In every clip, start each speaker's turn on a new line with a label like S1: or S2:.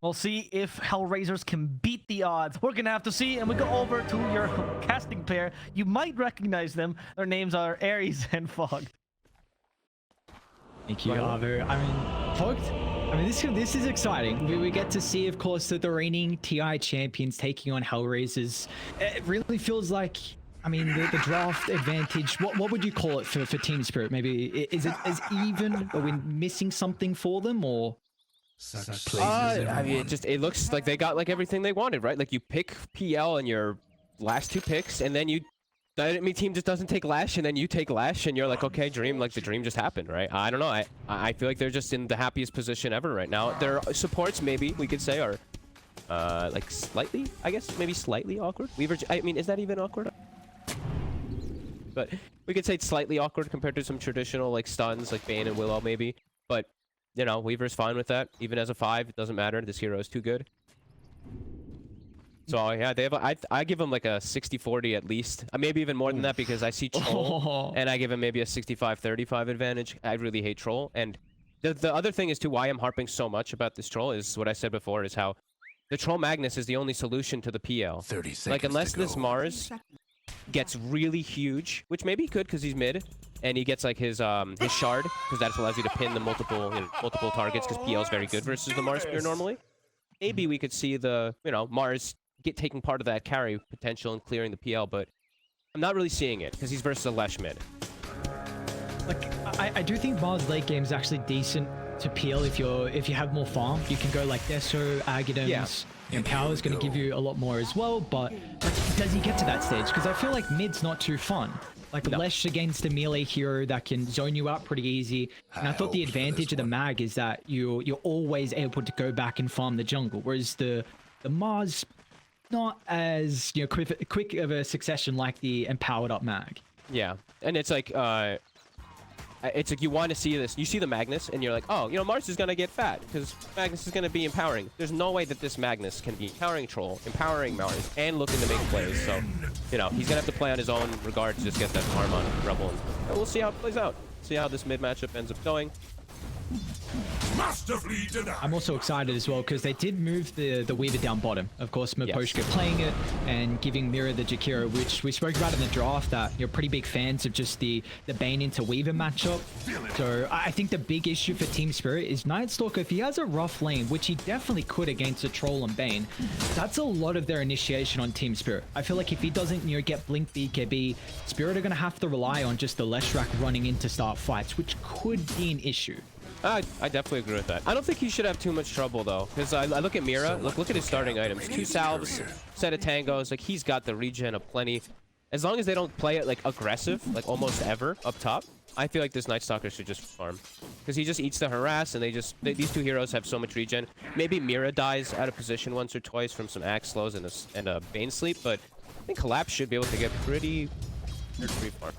S1: We'll see if HellRaisers can beat the odds. We're gonna have to see, and we go over to your casting pair. You might recognize them. Their names are Ares and Fog.
S2: Thank you, Arvo. I mean, Fogged. I mean, this is exciting. We get to see, of course, the reigning TI champions taking on HellRaisers. It really feels like, I mean, the draft advantage. What would you call it for Team Spirit? Maybe is it as even? Are we missing something for them, or?
S3: I mean, it looks like they got like everything they wanted, right? Like you pick PL in your last 2 picks, and then the enemy team just doesn't take Lash, and then you take Lash, and you're like, okay, dream, like the dream just happened, right? I don't know. I feel like they're just in the happiest position ever right now. Their supports, maybe we could say, are like slightly, I guess, maybe slightly awkward. Weaver, I mean, is that even awkward? But we could say it's slightly awkward compared to some traditional like stuns, like Bane and Willow, maybe. But you know, Weaver's fine with that. Even as a 5, it doesn't matter. This hero is too good. So yeah, they have. I give him like a 60-40 at least. Maybe even more than that because I see Troll, and I give him maybe a 65-35 advantage. I really hate Troll, and the other thing is too why I'm harping so much about this Troll is what I said before is how the Troll Magnus is the only solution to the PL.
S4: 30 seconds.
S3: Like unless this Mars gets really huge, which maybe he could because he's mid, and he gets like his shard because that allows you to pin the multiple targets because PL is very good versus the Mars Spear normally. Maybe we could see the Mars taking part of that carry potential and clearing the PL, but I'm not really seeing it because he's versus a Lesh mid.
S2: Like I do think Mars late game is actually decent to PL if you have more farm. You can go like Deso, Aghadems.
S3: Yeah.
S2: And power is going to give you a lot more as well, but like, does he get to that stage? Because I feel like mid's not too fun. Like Lesh against a melee hero that can zone you out pretty easy. And I thought the advantage of the mag is that you're always able to go back and farm the jungle, whereas the Mars not as quick of a succession like the empowered up mag.
S3: Yeah, and it's like you want to see this. You see the Magnus, and you're like, oh, Mars is gonna get fat because Magnus is gonna be empowering. There's no way that this Magnus can be empowering Troll, empowering Mars, and looking to make plays. So, he's gonna have to play on his own regard to just get that farm on Rebel. And we'll see how it plays out. See how this mid matchup ends up going.
S2: I'm also excited as well because they did move the Weaver down bottom. Of course, Miposhka playing it and giving Mira the Jakiro, which we spoke about in the draft, that you're pretty big fans of just the Bane into Weaver matchup. So I think the big issue for Team Spirit is Nightstalker, if he has a rough lane, which he definitely could against a Troll and Bane, that's a lot of their initiation on Team Spirit. I feel like if he doesn't get Blink BKB, Spirit are going to have to rely on just the Leshrac running in to start fights, which could be an issue.
S3: I definitely agree with that. I don't think he should have too much trouble though, because I look at Mira. Look at his starting items: 2 salves, set of tangos. Like he's got the regen of plenty. As long as they don't play it like aggressive, like almost ever up top, I feel like this Nightstalker should just farm, because he just eats the harass, and these 2 heroes have so much regen. Maybe Mira dies out of position once or twice from some axe slows and a Bane sleep, but I think Collapse should be able to get pretty far.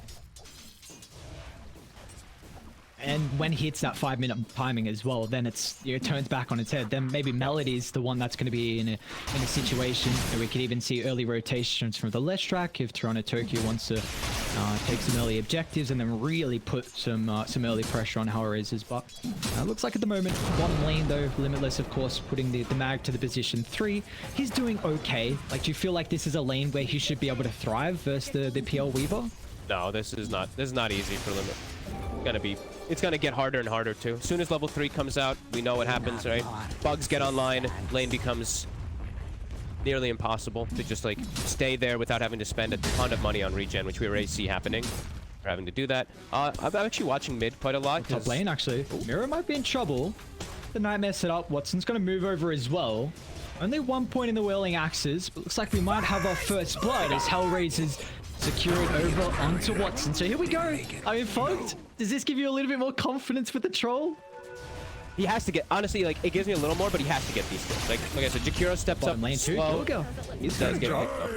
S2: And when he hits that 5-minute timing as well, then it turns back on its head. Then maybe Melody's the one that's going to be in a situation where we could even see early rotations from the Leshrac if Toronto Tokyo wants to take some early objectives and then really put some early pressure on HellRaisers. But it looks like at the moment, bottom lane though, Limitless of course putting the mag to the position 3. He's doing okay. Like, do you feel like this is a lane where he should be able to thrive versus the PL Weaver?
S3: No, this is not easy for Limit. It's gonna get harder and harder too. As soon as level 3 comes out, we know what happens, right? Bugs get online, lane becomes nearly impossible to just like stay there without having to spend a ton of money on regen, which we already see happening. We're having to do that. I'm actually watching mid quite a lot.
S2: Top lane actually. Mira might be in trouble. The Nightmare set up. Watson's gonna move over as well. Only 1 point in the Whirling Axes, but looks like we might have our first blood as HellRaisers secure it over onto Watson. So here we go. I mean, Fogged, does this give you a little bit more confidence with the Troll?
S3: He has to get, honestly, like, it gives me a little more, but he has to get these kills. Like I said, Jakiro steps
S2: Bottom
S3: up
S2: lane too.
S3: slow.
S2: Here we go.
S3: He's does get picked up.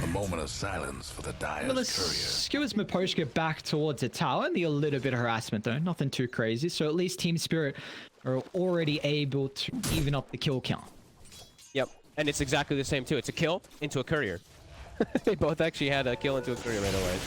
S4: A moment of silence for the Dyer's courier.
S2: Skewers Miposhka back towards the tower. Only a little bit of harassment though, nothing too crazy. So at least Team Spirit are already able to even up the kill count.
S3: Yep, and it's exactly the same too. It's a kill into a courier. They both actually had a kill into a courier right away.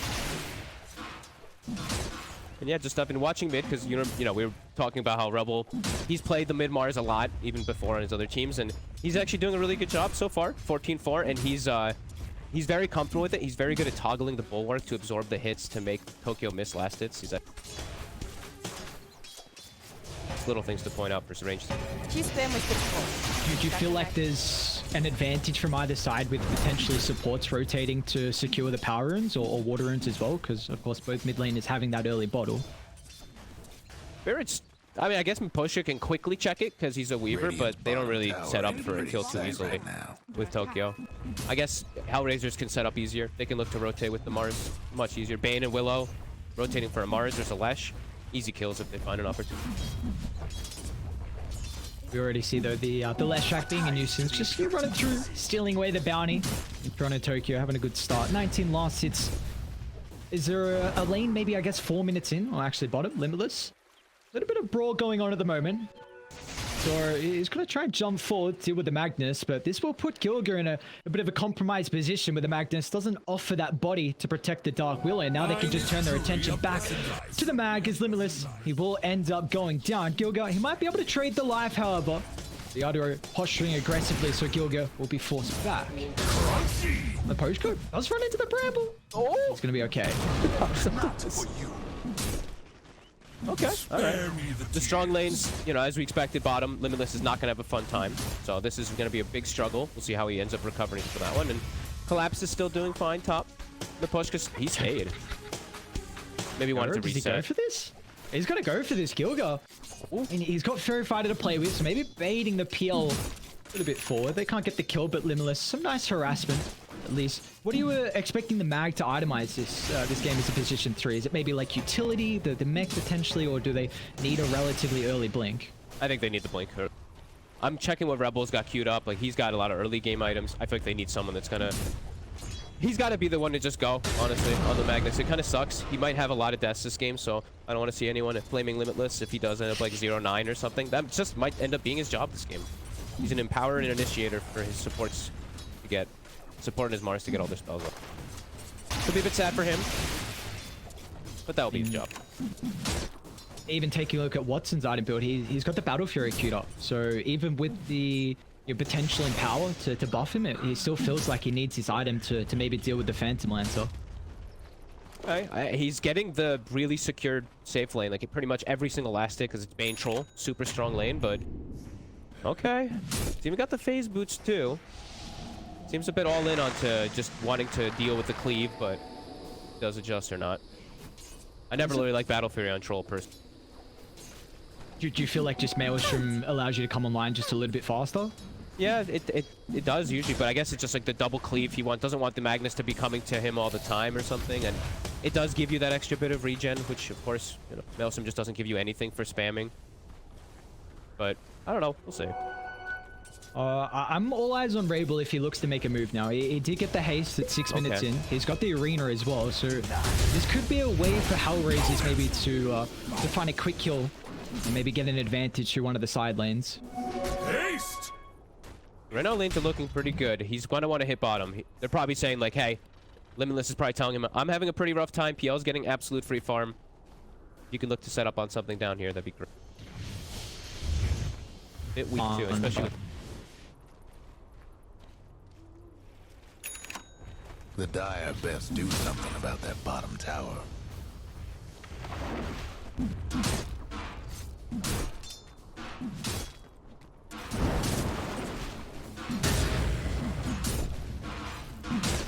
S3: And yeah, just I've been watching mid because you know we were talking about how Rebel, he's played the mid Mars a lot even before on his other teams, and he's actually doing a really good job so far. 14-4, and he's very comfortable with it. He's very good at toggling the bulwark to absorb the hits to make Tokyo miss last hits. He's little things to point out for range.
S2: Do you feel like there's an advantage from either side with potentially supports rotating to secure the power runes or water runes as well? Because of course both mid lane is having that early bottle.
S3: Barrett's, I mean, I guess Miposha can quickly check it because he's a weaver, but they don't really set up for a kill too easily with Tokyo. I guess HellRaisers can set up easier. They can look to rotate with the Mars much easier. Bane and Willow rotating for a Mars. There's a Lesh. Easy kills if they find an opportunity.
S2: We already see though the Lesh track being a nuisance. Just running through, stealing away the bounty. In front of Tokyo, having a good start. 19 last hits. Is there a lane maybe, I guess, 4 minutes in? Or actually bottom, Limitless. A little bit of brawl going on at the moment. So he's going to try and jump forward, deal with the Magnus, but this will put Gilga in a bit of a compromised position where the Magnus doesn't offer that body to protect the Dark Willow, and now they can just turn their attention back to the Mag as Limitless. He will end up going down. Gilga, he might be able to trade the life, however. The other posturing aggressively, so Gilga will be forced back. The postcode does run into the bramble. Oh, it's going to be okay.
S3: Okay, all right. The strong lanes, you know, as we expected, bottom, Limitless is not going to have a fun time. So this is going to be a big struggle. We'll see how he ends up recovering for that one. And Collapse is still doing fine top. The push, because he stayed. Maybe wanted to reset.
S2: Does he go for this? He's going to go for this, Gilga. I mean, he's got Fairy Fighter to play with, so maybe baiting the PL a little bit forward. They can't get the kill, but Limitless, some nice harassment. At least. What are you expecting the Mag to itemize this game as a position 3? Is it maybe like utility, the mech potentially, or do they need a relatively early blink?
S3: I think they need the blink. I'm checking what Rebel's got queued up. Like, he's got a lot of early game items. I feel like they need someone that's gonna... He's got to be the one to just go, honestly, on the Magnus. It kind of sucks. He might have a lot of deaths this game, so I don't want to see anyone flaming Limitless if he does end up like 0-9 or something. That just might end up being his job this game. He's an empower and an initiator for his supports to get... supporting his Mars to get all their spells up. Could be a bit sad for him, but that'll be his job.
S2: Even taking a look at Watson's item build, he's got the Battle Fury queued up. So even with the potential in power to buff him, he still feels like he needs his item to maybe deal with the Phantom Lancer.
S3: Okay. He's getting the really secured safe lane, like pretty much every single last hit, because it's Bane Troll, super strong lane, but okay. He's even got the phase boots too. Seems a bit all in onto just wanting to deal with the cleave, but does adjust or not. I never really like Battle Fury on Troll personally.
S2: Do you feel like just Maelstrom allows you to come online just a little bit faster?
S3: Yeah, it does usually, but I guess it's just like the double cleave. He doesn't want the Magnus to be coming to him all the time or something, and it does give you that extra bit of regen, which of course, you know, Maelstrom just doesn't give you anything for spamming. But I don't know, we'll see.
S2: I'm all eyes on RE1BL if he looks to make a move now. He did get the haste at 6 minutes in. He's got the arena as well, so this could be a way for HellRaisers maybe to find a quick kill and maybe get an advantage through one of the side lanes.
S4: Haste!
S3: Right now, lanes are looking pretty good. He's going to want to hit bottom. They're probably saying like, hey, Limitless is probably telling him, I'm having a pretty rough time. PL's getting absolute free farm. You can look to set up on something down here. That'd be great. Bit weak too, especially with...
S4: The Dire best do something about that bottom tower.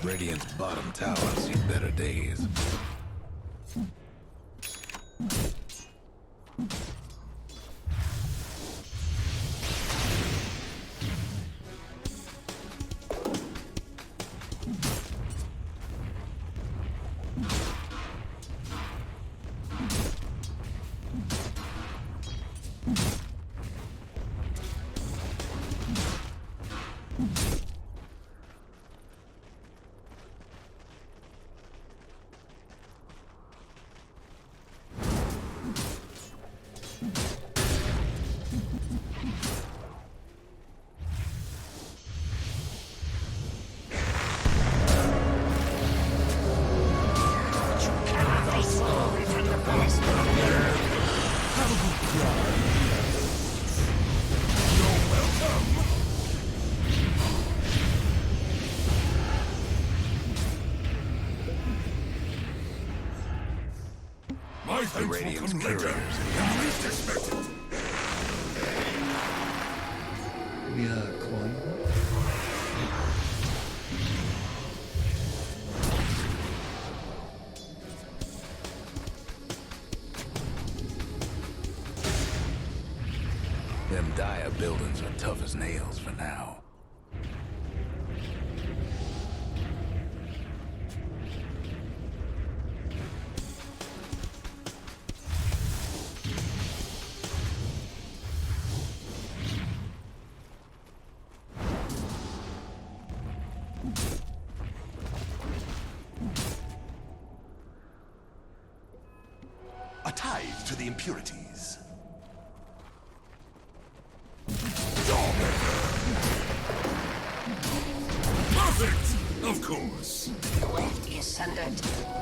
S4: Radiant's bottom tower seen better days. The Radiant's couriers.
S5: We are coin.
S4: Them dire buildings are tough as nails for now.
S6: A tithe to the impurities.
S7: Perfect! Of course.
S8: Rift is sundered.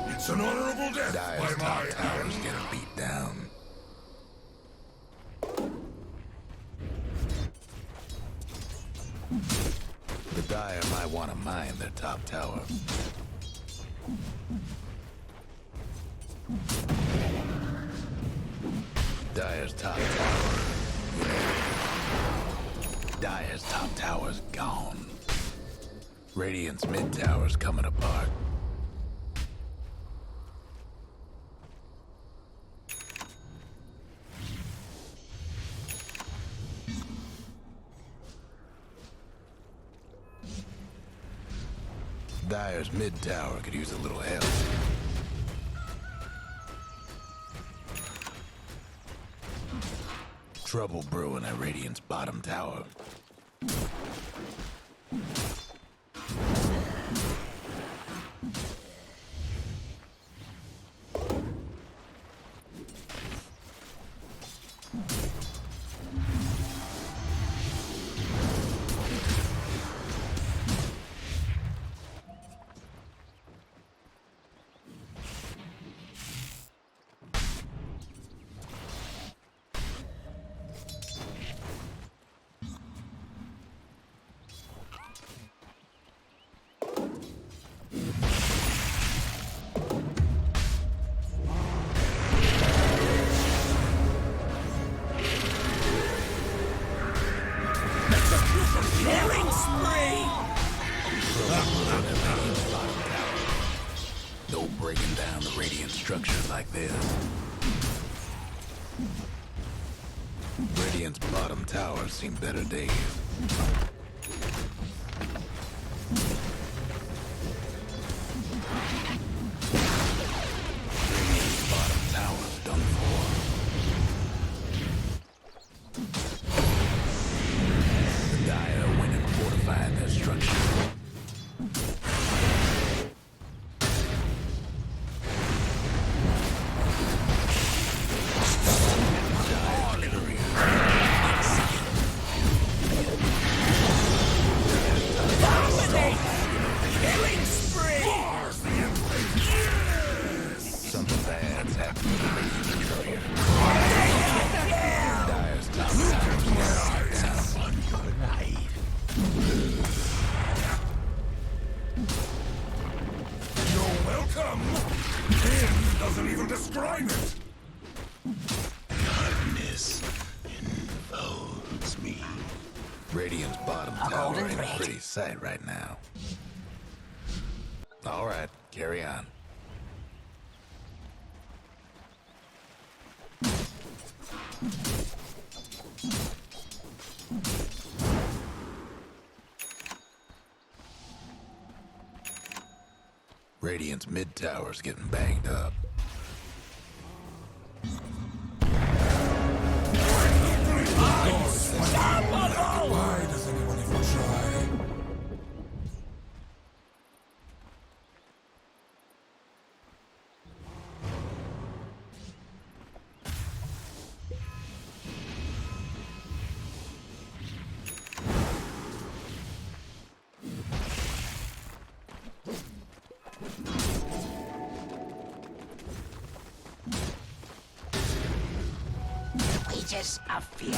S7: It's an honorable death
S4: Dire's
S7: by
S4: top
S7: my
S4: towers
S7: hand.
S4: getting beat down. The Dire might want to mine their top tower. Dire's top tower. Dire's top tower's gone. Radiant's mid tower's coming apart. Dire's mid tower could use a little help. Trouble brewing at Radiant's bottom tower.
S7: Killing spree!
S4: No breaking down the Radiant structures like this. Radiant's bottom tower's seen better days. Radiant's bottom tower's done for. The Dire went and fortified their structure.
S7: Killing spree!
S4: Something bad's happened to the Radiant courier. Dire's top tower's
S7: You're welcome! Tim doesn't even describe it!
S4: darkness enfolds me. Radiant's bottom tower
S8: golden
S4: ain't a
S8: thread.
S4: pretty sight right now. All right, carry on. Radiant's mid tower's getting banged up.
S7: Why does anyone even try?
S8: Wages of fear.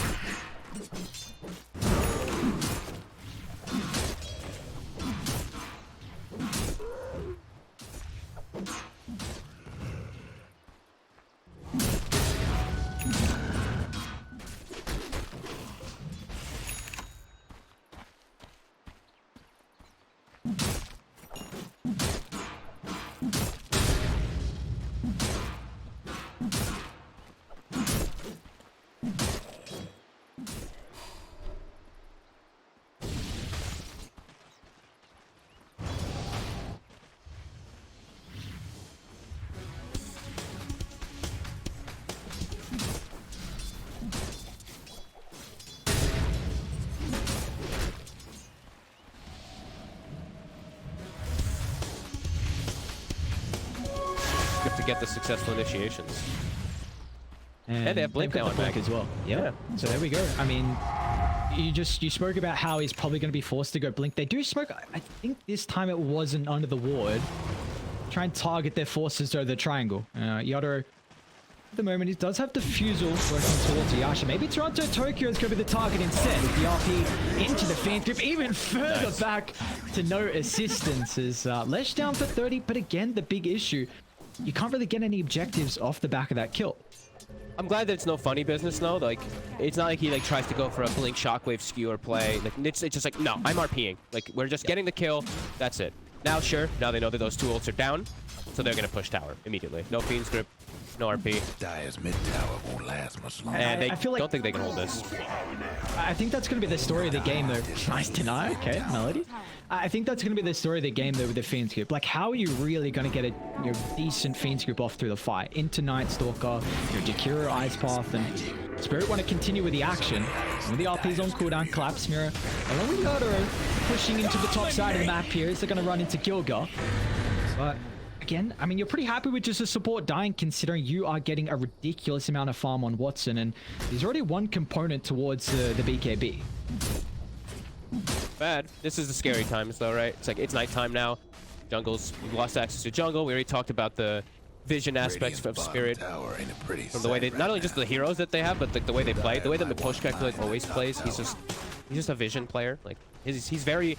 S3: script to get the successful initiations. And they have Blink
S2: they've got
S3: now
S2: the
S3: on
S2: Blink
S3: deck.
S2: as well. Yeah. So there we go. I mean, you spoke about how he's probably going to be forced to go Blink. They do smoke. I think this time it wasn't under the ward. Try and target their forces over the triangle. Yotaro, at the moment, he does have Diffusal working towards Yasha. Maybe Toronto Tokyo is going to be the target instead. With the RP into the Fiend Grip, even further back to no assistance. Is Lesh down for 30, but again, the big issue, you can't really get any objectives off the back of that kill.
S3: I'm glad that it's no funny business though. Like, it's not like he like tries to go for a Blink Shockwave skewer play. Like, it's just like, no, I'm RPing. Like, we're just getting the kill. That's it. Now, sure, now they know that those two ults are down, so they're gonna push tower immediately. No Fiend's Grip, no RP.
S4: Dire's mid tower won't last much longer.
S3: And they
S2: I feel like-
S3: don't think they can hold this.
S2: I think that's going to be the story of the game, though. Nice deny. Okay, Melody. I think that's going to be the story of the game, though, with the Fiend's Grip. Like, how are you really going to get a decent Fiend's Grip off through the fight? Into Night Stalker, your Jakiro Ice Path, and Spirit want to continue with the action. With the RP's on cooldown, Collapse Mirror, along with Yotaro pushing into the top side of the map here, as they're going to run into Gilga. But again, I mean, you're pretty happy with just a support dying, considering you are getting a ridiculous amount of farm on Watson, and there's already one component towards the BKB.
S3: Bad. This is the scary times though, right? It's like, it's nighttime now. Jungle's, we've lost access to jungle. We already talked about the vision aspects of Spirit. From the way they, not only just the heroes that they have, but the way they play. The way that Miposhka like always plays. He's just a vision player. Like, he's very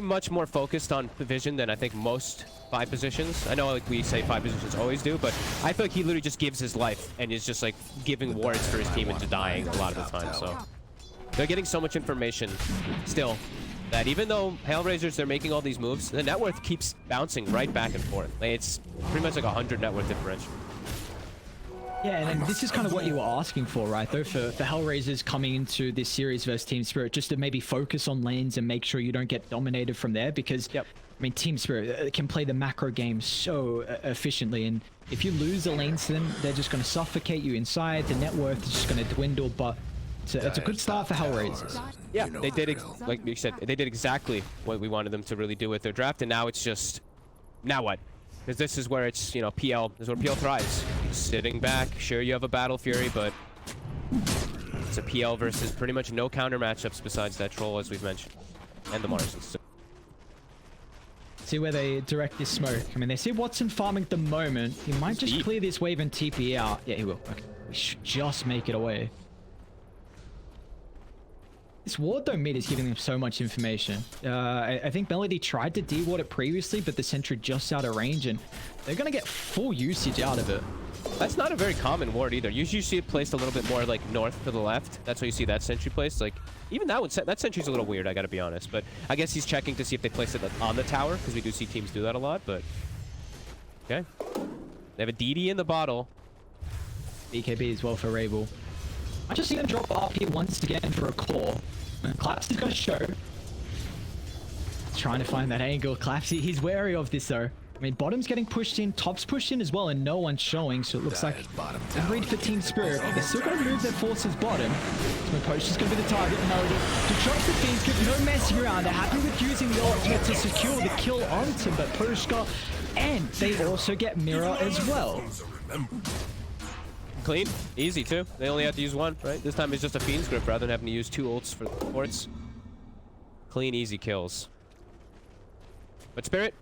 S3: much more focused on vision than I think most 5 positions. I know like we say 5 positions always do, but I feel like he literally just gives his life and is just like giving wards for his team into dying a lot of the time. So they're getting so much information still that even though HellRaisers, they're making all these moves, the net worth keeps bouncing right back and forth. Like, it's pretty much like 100 net worth differential.
S2: Yeah, and this is kind of what you were asking for, right, though, for HellRaisers coming into this series versus Team Spirit, just to maybe focus on lanes and make sure you don't get dominated from there, because, I mean, Team Spirit can play the macro game so efficiently, and if you lose the lanes to them, they're just going to suffocate you inside, the net worth is just going to dwindle, but it's a good start for HellRaisers.
S3: Yeah, they did, like you said, they did exactly what we wanted them to really do with their draft, and now it's just, now what? Because this is where it's, you know, PL, this is where PL thrives. Sitting back, sure you have a Battle Fury, but it's a PL versus pretty much no counter matchups besides that Troll, as we've mentioned, and the Marsons. So
S2: See where they direct this smoke. I mean, they see Watson farming at the moment. He might just clear this wave and TP out. Yeah, he will. Okay. We should just make it away. This ward though mid is giving them so much information. I think Melody tried to de-ward it previously, but the sentry just out of range, and they're gonna get full usage out of it.
S3: that's not a very common ward either. Usually you see it placed a little bit more like north to the left. That's why you see that sentry placed. Like, even that one, that sentry's a little weird, I gotta be honest. But I guess he's checking to see if they place it on the tower, because we do see teams do that a lot, but... Okay. They have a DD in the bottle.
S2: BKB as well for RE1BL. I just see him drop RP once again for a core. Claps is gonna show. Trying to find that angle. Claps, he's wary of this though. I mean, bottom's getting pushed in, top's pushed in as well, and no one's showing, so it looks like a read for Team Spirit. They're still going to move their forces bottom. So Potion's going to be the target. Melody to drop the Fiend's Grip, no messing around. They're happy with using the ultimate to secure the kill onto Miposhka, and they also get Mirror as well.
S3: Clean, easy too. They only have to use one, right? This time it's just a Fiend's Grip rather than having to use 2 ults for the ports. Clean, easy kills. But Spirit,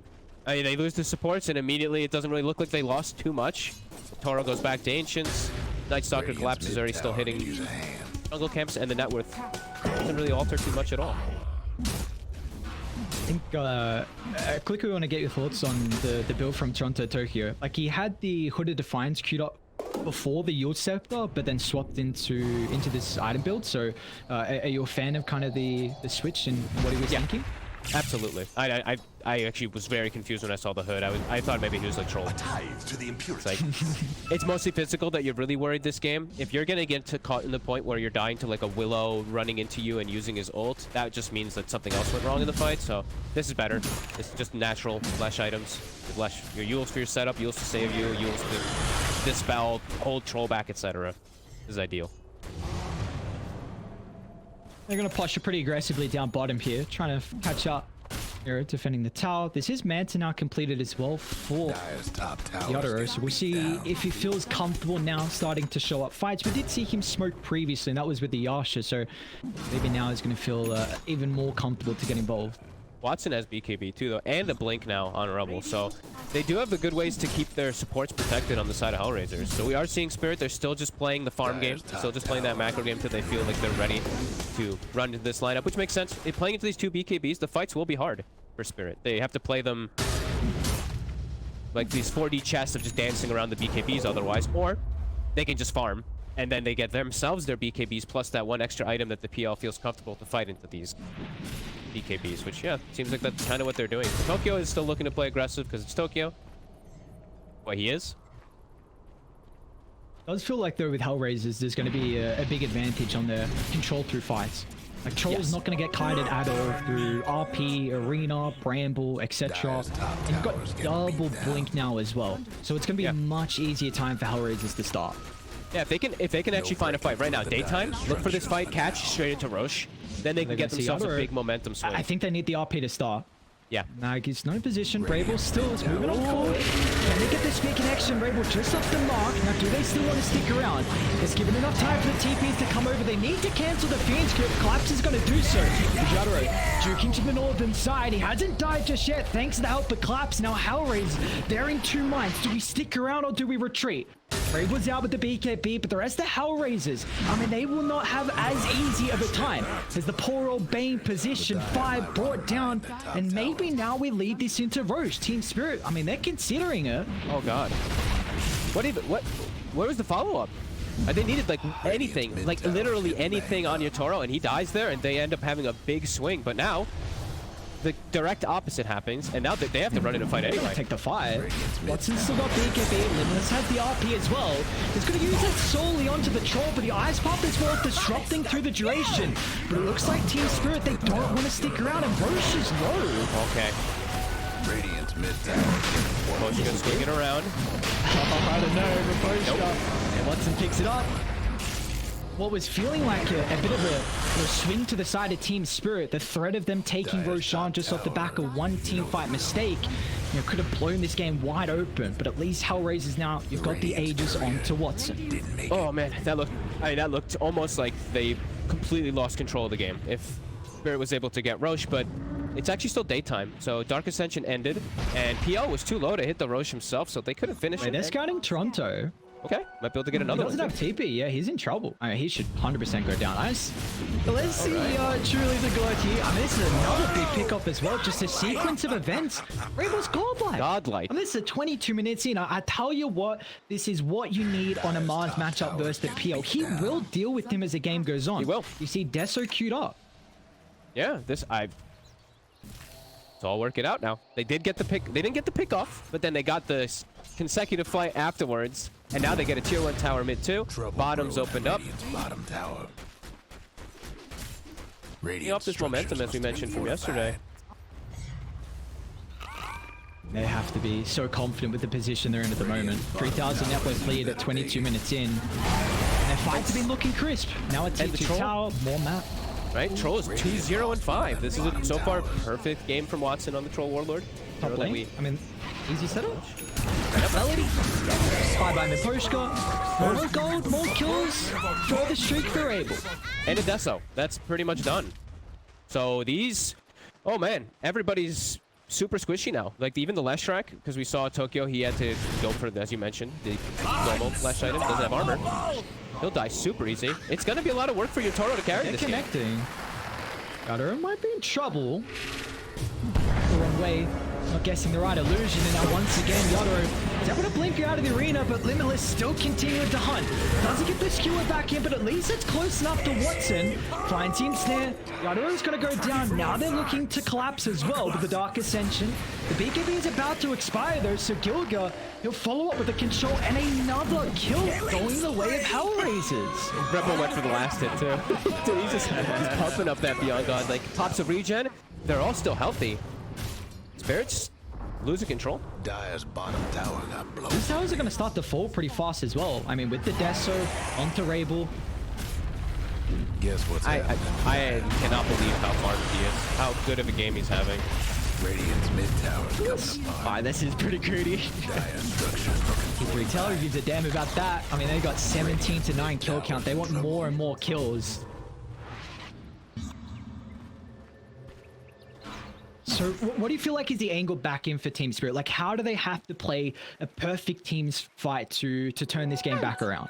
S3: I mean, they lose the supports and immediately it doesn't really look like they lost too much. Toro goes back to Ancients. Night Stalker collapses, already still hitting jungle camps, and the net worth doesn't really alter too much at all.
S2: I think quickly we want to get your thoughts on the build from Toronto Tokyo. Like, he had the Hooded Defiance queued up before the Yield Scepter, but then swapped into this item build. So are you a fan of kind of the switch and what he was thinking?
S3: Absolutely. I actually was very confused when I saw the hood. I thought maybe he was like trolling.
S6: To the impurity.
S3: It's like, it's mostly physical that you're really worried this game. If you're gonna get caught in the point where you're dying to like a Willow running into you and using his ult, that just means that something else went wrong in the fight. So this is better. It's just natural flesh items. Flesh your Euls for your setup, Euls to save you, Euls to dispel, hold troll back, etc. This is ideal.
S2: They're going to push it pretty aggressively down bottom here, trying to catch up Here, defending the tower. This is Manta now completed as well for
S4: Dire's top tower.
S2: Yadoro. So we'll see if he feels comfortable now starting to show up fights. We did see him smoke previously, and that was with the Yasha. So maybe now he's going to feel even more comfortable to get involved.
S3: Watson has BKB too, though, and a blink now on Rebel. So they do have the good ways to keep their supports protected on the side of HellRaisers. So we are seeing Spirit. They're still just playing the farm game, still just playing that macro game until they feel like they're ready to run into this lineup, which makes sense. If playing into these two BKBs, the fights will be hard for Spirit. They have to play them like these 4D chests of just dancing around the BKBs otherwise, or they can just farm, and then they get themselves their BKBs plus that one extra item that the PL feels comfortable to fight into these BKBs, which, yeah, seems like that's kind of what they're doing. Tokyo is still looking to play aggressive because it's Tokyo. Well, he is.
S2: Does feel like, though, with HellRaisers, there's going to be a big advantage on the control through fights. Like, Troll's not going to get kited at all through RP, Arena, Bramble, etc. And you've got double blink now as well. So it's going to be a much easier time for HellRaisers to start.
S3: Yeah, if they can actually find a fight right now, daytime, look for this fight, catch straight into Roche. Then they can get themselves a big momentum swing.
S2: I think they need the RP to start.
S3: Yeah.
S2: Nag is not in position. Bramble still is moving on forward. Can they get the speed connection? Bramble just off the mark. Now, do they still want to stick around? It's given enough time for the TPs to come over. They need to cancel the Fiend's grip. Collapse is going to do so. Jadro juking to the northern side. He hasn't died just yet, thanks to the help of Collapse. Now, HellRaisers, they're in two minds. Do we stick around or do we retreat? Brable's out with the BKB, but the rest of HellRaisers, I mean, they will not have as easy of a time as the poor old Bane position 5 brought down, and maybe now we lead this into Roche. Team Spirit, I mean, they're considering it.
S3: Oh, God. Where was the follow-up? They needed, like, anything, like, literally anything on your Toro, and he dies there, and they end up having a big swing. But now, the direct opposite happens, and now they have to run in a fight anyway.
S2: Take the fight. Watson still got BKB. Limitless has the RP as well. He's going to use that solely onto the troll, but the Ice Pop is more disrupting through the duration. But it looks like Team Spirit, they don't want to stick around, and Roche is low.
S3: Okay.
S4: Radiant's mid tower.
S3: Poshka swinging around.
S2: I don't know, Poshka. And Watson picks it up. What was feeling like a bit of a swing to the side of Team Spirit, the threat of them taking Roshan just off the back of one team fight mistake, you know, could have blown this game wide open. But at least HellRaisers now, you've got the Aegis onto Watson.
S3: Oh man, that looked almost like they completely lost control of the game. If Spirit was able to get Roche, but it's actually still daytime. So Dark Ascension ended, and PL was too low to hit the Roche himself, so they could have finished it.
S2: They're scouting Toronto.
S3: Okay, might be able to get another one.
S2: He doesn't have TP. Yeah, he's in trouble. I mean, he should 100% go down. Let's see truly the god here. I mean, this is another big pickup as well. Just a sequence of events. Rainbow's godlike.
S3: Godlike.
S2: I mean, this is 22 minutes in. I tell you what, this is what you need on a Mars matchup versus the PL. He will deal with him as the game goes on.
S3: He will.
S2: You see Deso queued up.
S3: Yeah, it's all working out now. They did get the pick. They didn't get the pick off, but then they got the consecutive fight afterwards, and now they get a tier 1 tower mid 2. Bottom's opened up.
S4: Bottom tower.
S3: Up this momentum as we mentioned from yesterday.
S2: They have to be so confident with the position they're in at the moment. 3,000 net worth lead at 22 minutes in. And their fights have been looking crisp. Now it's T2 tower, more map.
S3: Right, Troll is 2-0-5. This is a so far perfect game from Watson on the Troll Warlord.
S2: Top lane. I mean, easy setup. Melody. Spy by Miposhka. More gold, more kills. For the streak they're able.
S3: And a Deso. That's pretty much done. So these, oh man, everybody's super squishy now. Like even the Leshrac, because we saw Tokyo, he had to go for, as you mentioned, the normal Lesh item. Doesn't have armor. He'll die super easy. It's going to be a lot of work for your Toro to carry this
S2: connecting. Yadoro might be in trouble. The wrong way. Not guessing the right illusion, and now once again Yadoro is able to blink out of the arena, but Limitless still continuing to hunt. Doesn't get the skewer back in, but at least it's close enough to Watson. Finds him snare. Yadoro's going to go down. Now they're looking to collapse as well with the Dark Ascension. The BKB is about to expire though, so Gilga, he'll follow up with a control and another kill going the way of HellRaisers.
S3: Rebel went for the last hit too. Dude, he's pumping up that Beyond God. Like pops of regen, they're all still healthy. Spirits losing control.
S4: Dire's bottom tower got blown.
S2: These towers are going to start to fall pretty fast as well. I mean, with the Deso onto Rabel.
S4: Guess what's happening?
S3: I cannot believe how farmed he is. How good of a game he's having.
S4: Radiant's mid tower's coming apart.
S2: Alright, this is pretty greedy.
S4: Dire structures looking for
S2: T3 gives a damn about that. I mean, they got 17 to 9 kill count. They want more and more kills. So what do you feel like is the angle back in for Team Spirit? Like, how do they have to play a perfect team's fight to turn this game back around?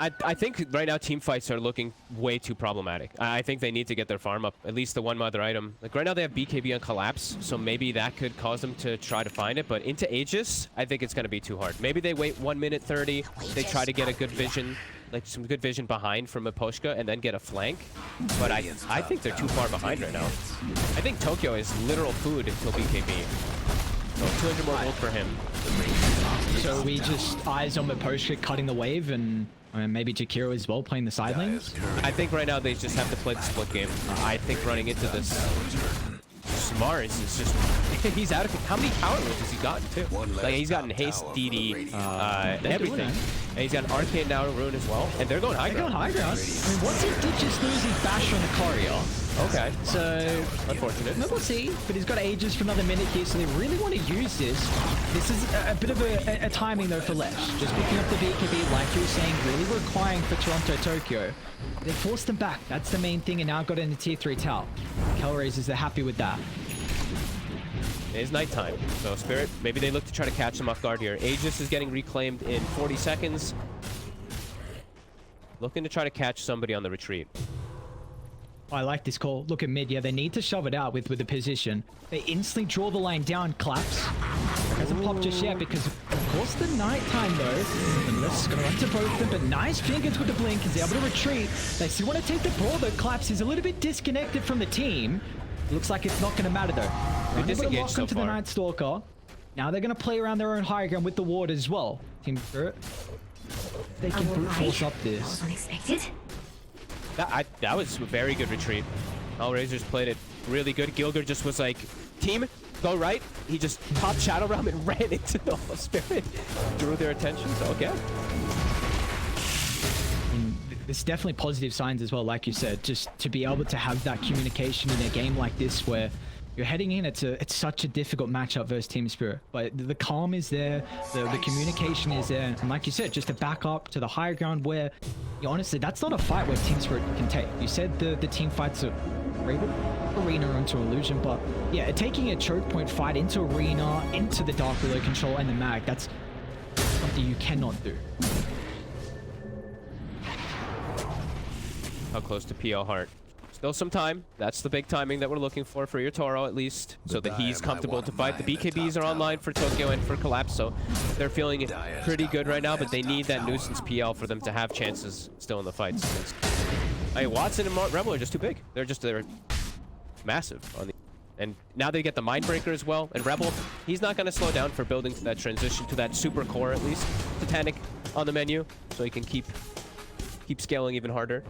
S3: I think right now team fights are looking way too problematic. I think they need to get their farm up, at least the one mother item. Like right now they have BKB on collapse, so maybe that could cause them to try to find it. But into Aegis, I think it's going to be too hard. Maybe they wait 1 minute 30. They try to get a good vision, like some good vision behind from Miposhka, and then get a flank. But I think they're too far behind right now. I think Tokyo is literal food until BKB. So 200 more gold for him.
S2: So we just eyes on Miposhka cutting the wave, and maybe Jakiro as well playing the side lanes?
S3: I think right now they just have to play the split game. I think running into this Mars is just he's out of how many power moves has he gotten too? Like he's gotten haste, DD, everything. And he's got an arcane now to ruin as well. And they're going high ground.
S2: I mean, once he did just lose his bash on the courier.
S3: Okay.
S2: So
S3: unfortunate.
S2: We'll see, but he's got Aegis for another minute here, so they really want to use this. This is a bit of a timing though for Lesh. Just picking up the BKB, like you were saying, really requiring for Toronto Tokyo. They forced them back. That's the main thing, and now got in the tier 3 tower. HellRaisers, they're happy with that.
S3: It is nighttime, so Spirit, maybe they look to try to catch them off guard here. Aegis is getting reclaimed in 40 seconds. Looking to try to catch somebody on the retreat.
S2: I like this call. Look at mid. Yeah, they need to shove it out with the position. They instantly draw the line down. Collapse. Hasn't popped just yet because, of course, the nighttime though. And let's go on to both of them. But nice fingers with the blink. He's able to retreat. They still want to take the ball though. Collapse is a little bit disconnected from the team. Looks like it's not going to matter though.
S3: They're disengaged
S2: lock
S3: so
S2: onto
S3: far.
S2: the Night Stalker. Now they're going to play around their own high ground with the ward as well. Team Spirit. They can brute force up this.
S8: Unexpected.
S3: That was a very good retreat. HellRaisers played it really good. Gilger just was like, team, go right. He just popped Shadow Realm and ran into the Spirit. Drew their attention, so okay.
S2: There's definitely positive signs as well, like you said, just to be able to have that communication in a game like this where you're heading in, it's such a difficult matchup versus Team Spirit, but the calm is there, the communication is there, and like you said, just to back up to the higher ground where, honestly, that's not a fight where Team Spirit can take. You said the team fights are arena into illusion, but yeah, taking a choke point fight into arena, into the dark relay control and the mag, that's something you cannot do.
S3: How close to PL Heart? Still some time. That's the big timing that we're looking for your Toro at least, so that he's comfortable to fight. The BKBs are online for Tokyo and for Collapse, so they're feeling pretty good right now, but they need that nuisance PL for them to have chances still in the fights. I mean, Watson and Rebel are just too big. They're massive on the, and now they get the Mindbreaker as well. And Rebel, he's not going to slow down for building to that transition to that super core at least. Titanic on the menu, so he can keep scaling even harder.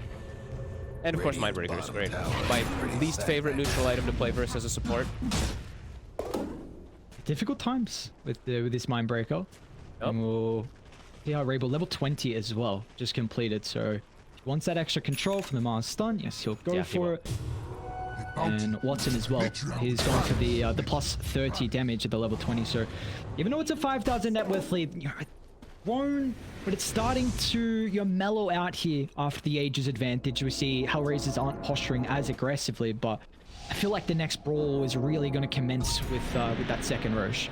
S3: And of course, Mindbreaker is great. My least favorite neutral item to play versus as a support.
S2: Difficult times with this Mindbreaker.
S3: Yep.
S2: And we'll see how RE1BL level 20 as well, just completed. So he wants that extra control from the Mars stun. Yes, he'll go for it. And Watson as well. He's going for the plus 30 damage at the level 20. So even though it's a 5,000 net worth lead, won't, but it's starting to mellow out here after the Aegis advantage. We see HellRaisers aren't posturing as aggressively, but I feel like the next brawl is really going to commence with that second Roche.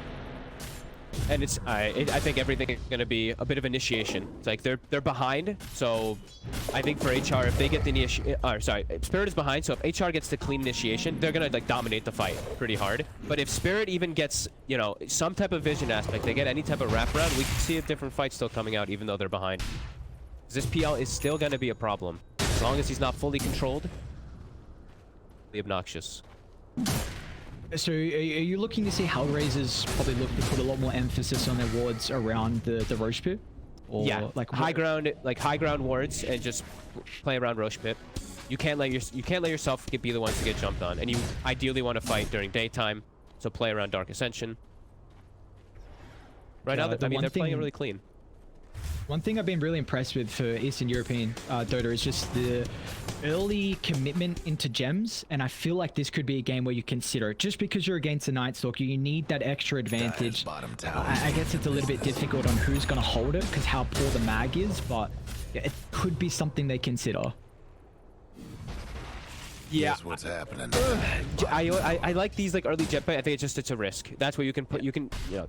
S3: And I think everything is going to be a bit of initiation. It's like they're behind, so I think for HR, if they get the initiation, Spirit is behind, so if HR gets the clean initiation, they're going to like dominate the fight pretty hard. But if Spirit even gets, some type of vision aspect, they get any type of wraparound, we can see a different fight still coming out even though they're behind. This PL is still going to be a problem. As long as he's not fully controlled, be obnoxious.
S2: So are you looking to see HellRaisers probably look to put a lot more emphasis on their wards around the Roche Pit? Or
S3: yeah,
S2: like
S3: high ground wards, and just play around Roche Pit. You can't let yourself be the ones to get jumped on, and you ideally want to fight during daytime, so play around Dark Ascension. Right now, they're playing it really clean.
S2: One thing I've been really impressed with for Eastern European Dota is just the early commitment into gems, and I feel like this could be a game where you consider it. Just because you're against a Night Stalker, you need that extra advantage. I guess it's a little bit difficult on who's going to hold it because how poor the mag is, but yeah, it could be something they consider.
S3: Yeah,
S4: Here's what's happening.
S3: I like these like early jet bait. I think it's a risk. That's where you can put you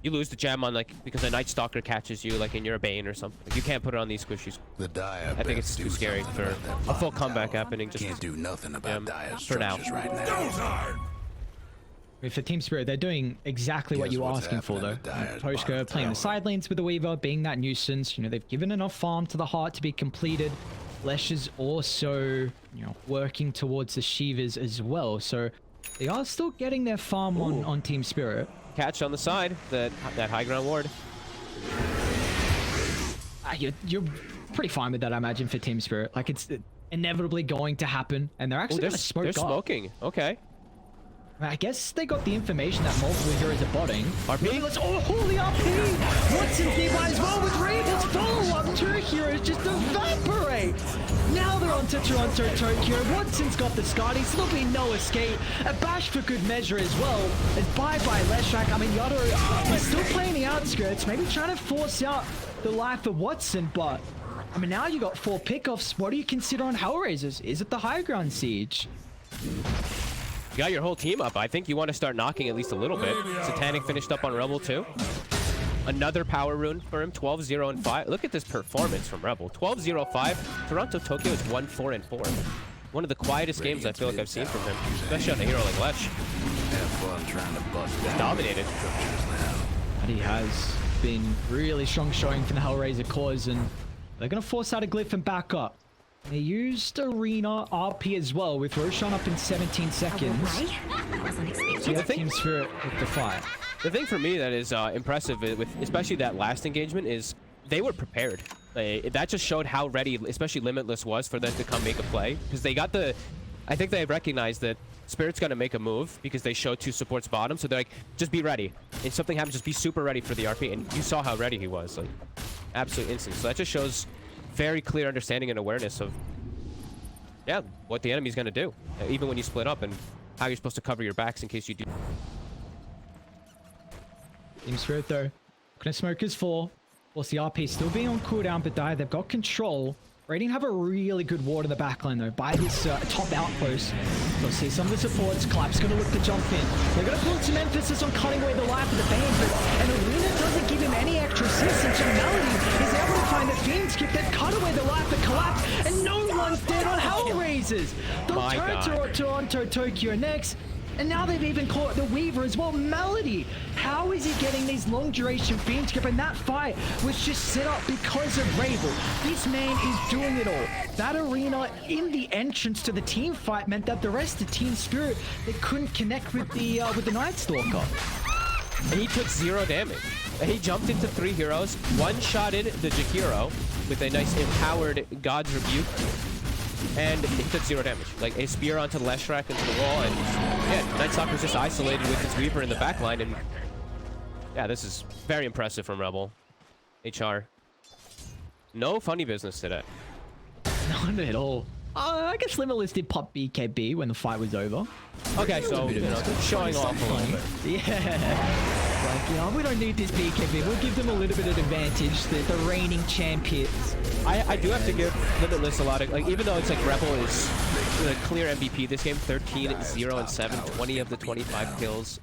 S3: lose the gem on like because a Night Stalker catches you like in your Bane or something. Like, you can't put it on these squishies.
S4: The Dire
S3: I think it's too scary for a full comeback happening. Just
S4: can't do nothing about Dire
S3: for now.
S4: structures right now.
S7: Go time!
S2: For Team Spirit, they're doing exactly what you were asking for, though. Poshka playing the side lanes with the Weaver, being that nuisance. You know, they've given enough farm to the heart to be completed. Lesh is also, you know, working towards the Shivas as well. So they are still getting their farm on Team Spirit.
S3: Catch on the side, that high ground ward.
S2: You're pretty fine with that, I imagine, for Team Spirit. Like, it's inevitably going to happen. And they're actually going to smoke
S3: They're
S2: up.
S3: smoking. Okay.
S2: I guess they got the information that multiple heroes are botting.
S3: RP?
S2: Oh, holy RP! Watson's nearby as well with Ravens follow-up. Two heroes just evaporate. Now they're on to Toronto Tokyo. Watson's got the Scotty, so there'll be no escape. A bash for good measure as well. And bye-bye Leshrac. I mean, Yotto is still playing the outskirts, maybe trying to force out the life of Watson, but I mean, now you got 4 pickoffs. What do you consider on HellRaisers? Is it the high ground siege?
S3: You got your whole team up. I think you want to start knocking at least a little bit. Satanic finished up on Rebel too. Another power rune for him. 12-0 and 5. Look at this performance from Rebel. 12-0-5. Toronto Tokyo is 1-4-4. One of the quietest games I feel like I've seen from him, especially on a hero like Lesh.
S4: Have fun trying to bust down
S3: Dominated.
S4: structures now.
S2: And he has been really strong showing from the HellRaiser cause, and they're going to force out a glyph and back up. They used Arena RP as well, with Roshan up in 17 seconds. So the Team Spirit with the fight.
S3: The thing for me that is impressive with especially that last engagement is they were prepared. That just showed how ready, especially Limitless was for them to come make a play. Because they got the... I think they recognized that Spirit's going to make a move because they showed 2 supports bottom. So they're like, just be ready. If something happens, just be super ready for the RP. And you saw how ready he was. Like, absolute instant. So that just shows very clear understanding and awareness of, yeah, what the enemy's going to do. Even when you split up and how you're supposed to cover your backs in case you do.
S2: Team Spirit though, gonna smoke his 4. Whilst the RP still being on cooldown, but they've got control. Radiant have a really good ward in the backline though, by this top outpost. We'll see some of the supports. Clap's gonna look to jump in. They're gonna put some emphasis on cutting away the life of the Bane, and Arena doesn't give him any extra assistance. So Melody is able to find the Fiend skip that cut away the life of Collapse, and no one's dead on HellRaisers. They'll turn to Toronto Tokyo next. And now they've even caught the Weaver as well. Melody, how is he getting these long duration Fiend skip? And that fight was just set up because of Rabel. This man is doing it all. That Arena in the entrance to the team fight meant that the rest of Team Spirit, they couldn't connect with the Night Stalker.
S3: And he took 0 damage. He jumped into 3 heroes, one-shotted the Jakiro with a nice empowered God's Rebuke. And he took 0 damage. Like a spear onto Leshrac into the wall, and yeah, Night Stalker's just isolated with his Weaver in the backline, and yeah, this is very impressive from Rebel. HR. No funny business today.
S2: Not at all. I guess Limitless did pop BKB when the fight was over.
S3: Okay, so, you know, showing off a little bit.
S2: Yeah. Like, you know, we don't need this BKB. We'll give them a little bit of advantage. The reigning champions.
S3: I do have to give Limitless a lot of, like, even though it's like Rebel is the clear MVP this game, 13-0 and 7, 20 of the 25 kills.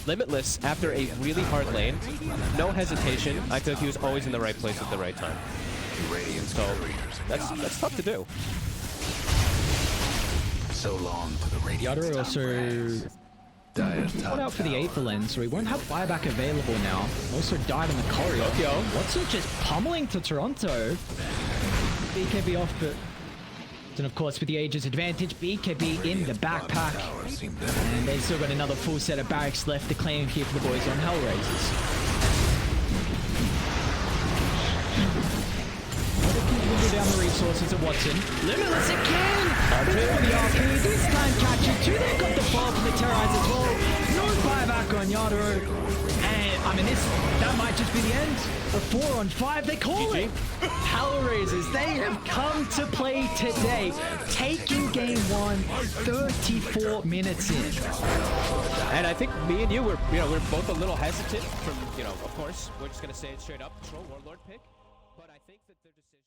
S3: Limitless, after a really hard lane, no hesitation. I feel like he was always in the right place at the right time. So that's tough to do.
S4: So long to the Radiant.
S2: Yotto also put out for the Aether lens, so he won't have buyback available now. Also died in the corridor. Watson just pummeling to Toronto. BKB off, but and of course with the Aegis advantage, BKB in the backpack. And they've still got another full set of barracks left to claim here for the boys on HellRaisers. Down the resources of Watson. Limitless again! For the RP, this time catching 2. They've got the fall from the Terrorize as well. No buyback on Yotto. And I mean, that might just be the end. A 4-on-5, they call it. HellRaisers, they have come to play today, taking game 1, 34 minutes in.
S3: And I think me and you were, we're both a little hesitant from, of course, we're just gonna say it straight up, Troll Warlord pick. But I think that their decision.